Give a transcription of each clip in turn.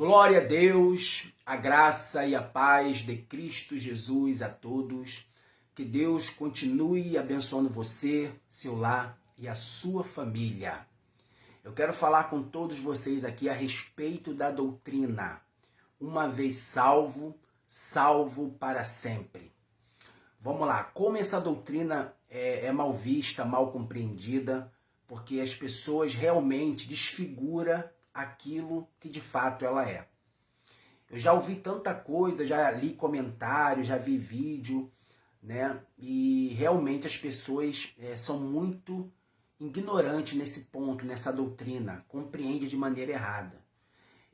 Glória a Deus, a graça e a paz de Cristo Jesus a todos. Que Deus continue abençoando você, seu lar e a sua família. Eu quero falar com todos vocês aqui a respeito da doutrina. Uma vez salvo, salvo para sempre. Vamos lá, como essa doutrina é mal vista, mal compreendida, porque as pessoas realmente desfiguram aquilo que de fato ela é. Eu já ouvi tanta coisa, já li comentários, já vi vídeo, né? E realmente as pessoas são muito ignorantes nesse ponto, nessa doutrina, compreendem de maneira errada.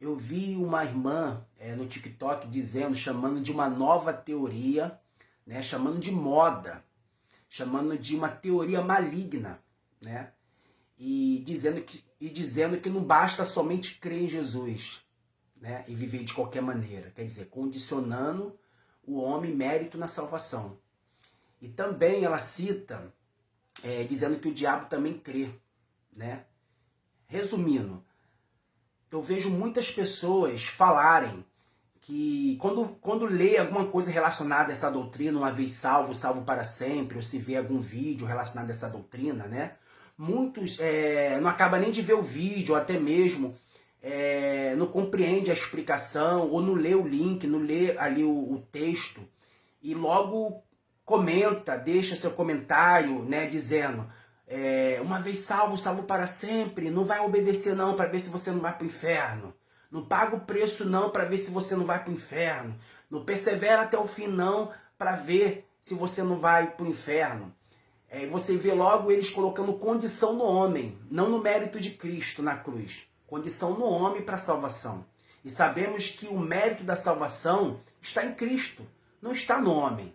Eu vi uma irmã no TikTok chamando de uma nova teoria, né? Chamando de moda, chamando de uma teoria maligna, né? E dizendo que não basta somente crer em Jesus, né, e viver de qualquer maneira. Quer dizer, condicionando o homem mérito na salvação. E também ela cita, dizendo que o diabo também crê. Né? Resumindo, eu vejo muitas pessoas falarem que quando lê alguma coisa relacionada a essa doutrina, uma vez salvo, salvo para sempre, ou se vê algum vídeo relacionado a essa doutrina, né? Muitos não acabam nem de ver o vídeo, ou até mesmo não compreende a explicação, ou não lê o link, não lê ali o texto, e logo comenta, deixa seu comentário, né, dizendo, uma vez salvo, salvo para sempre, não vai obedecer não, para ver se você não vai para o inferno. Não paga o preço não, para ver se você não vai para o inferno. Não persevera até o fim não, para ver se você não vai para o inferno. Você vê logo eles colocando condição no homem, não no mérito de Cristo na cruz. Condição no homem para a salvação. E sabemos que o mérito da salvação está em Cristo, não está no homem.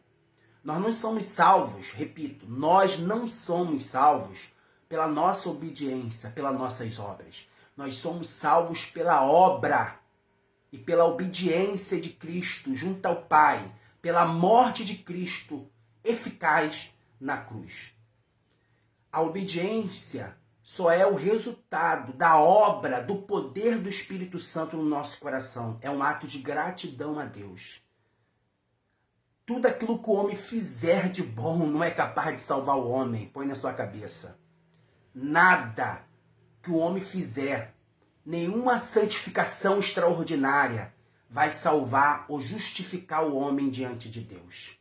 Nós não somos salvos, repito, nós não somos salvos pela nossa obediência, pelas nossas obras. Nós somos salvos pela obra e pela obediência de Cristo junto ao Pai, pela morte de Cristo eficaz na cruz. A obediência só é o resultado da obra, do poder do Espírito Santo no nosso coração. É um ato de gratidão a Deus. Tudo aquilo que o homem fizer de bom não é capaz de salvar o homem. Põe na sua cabeça. Nada que o homem fizer, nenhuma santificação extraordinária vai salvar ou justificar o homem diante de Deus.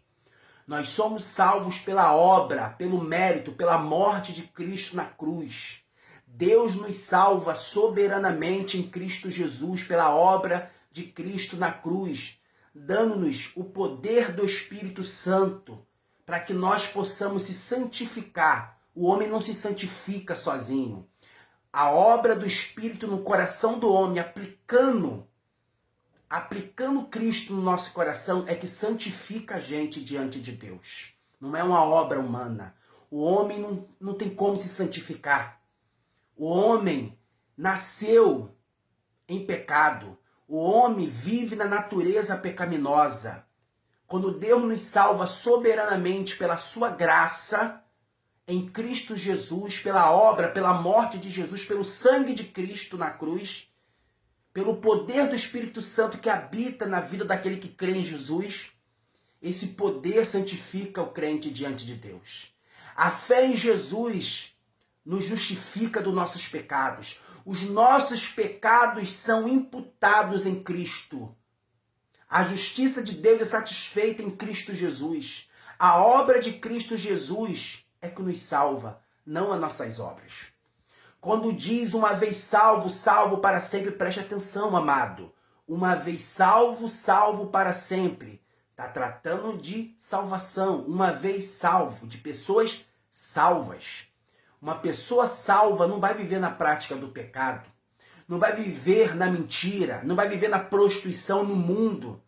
Nós somos salvos pela obra, pelo mérito, pela morte de Cristo na cruz. Deus nos salva soberanamente em Cristo Jesus pela obra de Cristo na cruz, dando-nos o poder do Espírito Santo para que nós possamos se santificar. O homem não se santifica sozinho. A obra do Espírito no coração do homem, aplicando Cristo no nosso coração, é que santifica a gente diante de Deus. Não é uma obra humana. O homem não tem como se santificar. O homem nasceu em pecado. O homem vive na natureza pecaminosa. Quando Deus nos salva soberanamente pela sua graça, em Cristo Jesus, pela obra, pela morte de Jesus, pelo sangue de Cristo na cruz, pelo poder do Espírito Santo que habita na vida daquele que crê em Jesus, esse poder santifica o crente diante de Deus. A fé em Jesus nos justifica dos nossos pecados. Os nossos pecados são imputados em Cristo. A justiça de Deus é satisfeita em Cristo Jesus. A obra de Cristo Jesus é que nos salva, não as nossas obras. Quando diz uma vez salvo, salvo para sempre, preste atenção, amado. Uma vez salvo, salvo para sempre. Está tratando de salvação. Uma vez salvo, de pessoas salvas. Uma pessoa salva não vai viver na prática do pecado. Não vai viver na mentira. Não vai viver na prostituição, no mundo.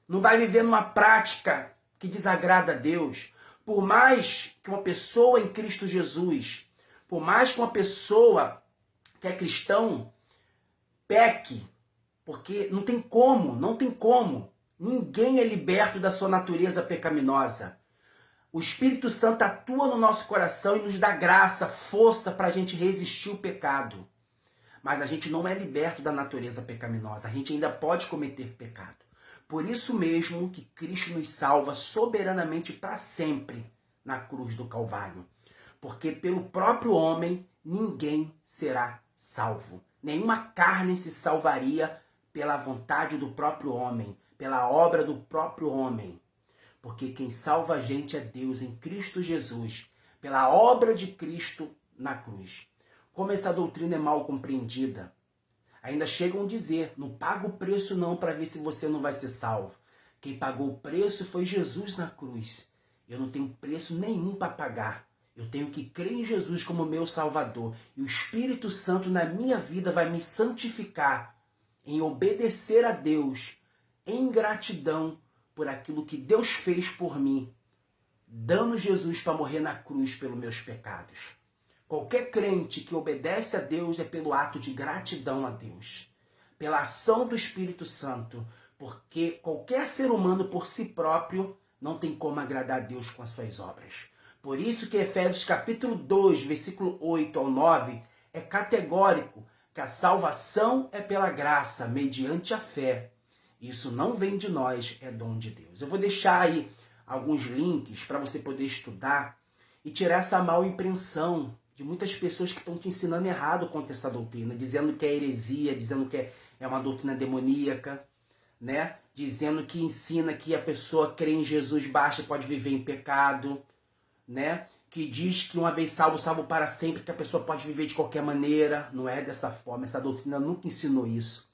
Não vai viver numa prática que desagrada a Deus. Por mais que uma pessoa em Cristo Jesus, por mais que uma pessoa que é cristão peque, porque não tem como. Ninguém é liberto da sua natureza pecaminosa. O Espírito Santo atua no nosso coração e nos dá graça, força para a gente resistir o pecado. mas a gente não é liberto da natureza pecaminosa. A gente ainda pode cometer pecado. Por isso mesmo que Cristo nos salva soberanamente para sempre na cruz do Calvário. Porque pelo próprio homem ninguém será salvo. Nenhuma carne se salvaria pela vontade do próprio homem, pela obra do próprio homem. Porque quem salva a gente é Deus em Cristo Jesus, pela obra de Cristo na cruz. Como essa doutrina é mal compreendida. Ainda chegam a dizer, não paga o preço não para ver se você não vai ser salvo. Quem pagou o preço foi Jesus na cruz. Eu não tenho preço nenhum para pagar. Eu tenho que crer em Jesus como meu Salvador. E o Espírito Santo na minha vida vai me santificar em obedecer a Deus, em gratidão por aquilo que Deus fez por mim, dando Jesus para morrer na cruz pelos meus pecados. Qualquer crente que obedece a Deus é pelo ato de gratidão a Deus, pela ação do Espírito Santo, porque qualquer ser humano por si próprio não tem como agradar a Deus com as suas obras. Por isso que Efésios capítulo 2, versículo 8 ao 9, é categórico que a salvação é pela graça, mediante a fé. Isso não vem de nós, é dom de Deus. Eu vou deixar aí alguns links para você poder estudar e tirar essa mal impressão de muitas pessoas que estão te ensinando errado contra essa doutrina, dizendo que é heresia, dizendo que é uma doutrina demoníaca, né? Dizendo que ensina que a pessoa crê em Jesus basta, pode viver em pecado, né? Que diz que uma vez salvo, salvo para sempre, que a pessoa pode viver de qualquer maneira. Não é dessa forma, essa doutrina nunca ensinou isso.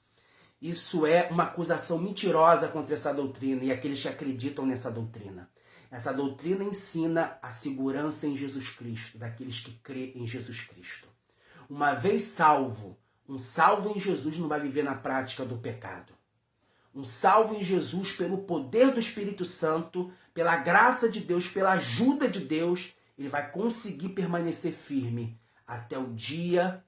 Isso é uma acusação mentirosa contra essa doutrina e aqueles que acreditam nessa doutrina. Essa doutrina ensina a segurança em Jesus Cristo, daqueles que crêem em Jesus Cristo. Uma vez salvo, um salvo em Jesus não vai viver na prática do pecado. Um salvo em Jesus pelo poder do Espírito Santo, pela graça de Deus, pela ajuda de Deus, ele vai conseguir permanecer firme até o dia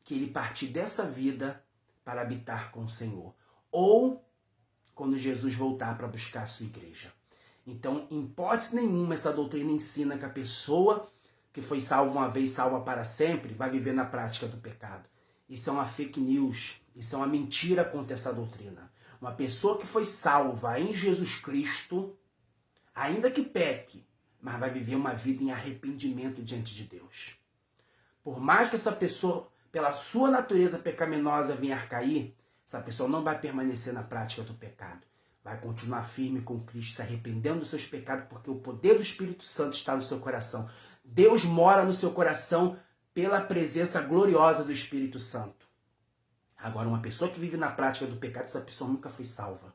que ele partir dessa vida para habitar com o Senhor. Ou quando Jesus voltar para buscar a sua igreja. Então, em hipótese nenhuma, essa doutrina ensina que a pessoa que foi salva uma vez, salva para sempre, vai viver na prática do pecado. Isso é uma fake news, isso é uma mentira contra essa doutrina. Uma pessoa que foi salva em Jesus Cristo, ainda que peque, mas vai viver uma vida em arrependimento diante de Deus. Por mais que essa pessoa, pela sua natureza pecaminosa, venha a cair, essa pessoa não vai permanecer na prática do pecado. Vai continuar firme com Cristo, se arrependendo dos seus pecados, porque o poder do Espírito Santo está no seu coração. Deus mora no seu coração pela presença gloriosa do Espírito Santo. Agora, uma pessoa que vive na prática do pecado, essa pessoa nunca foi salva.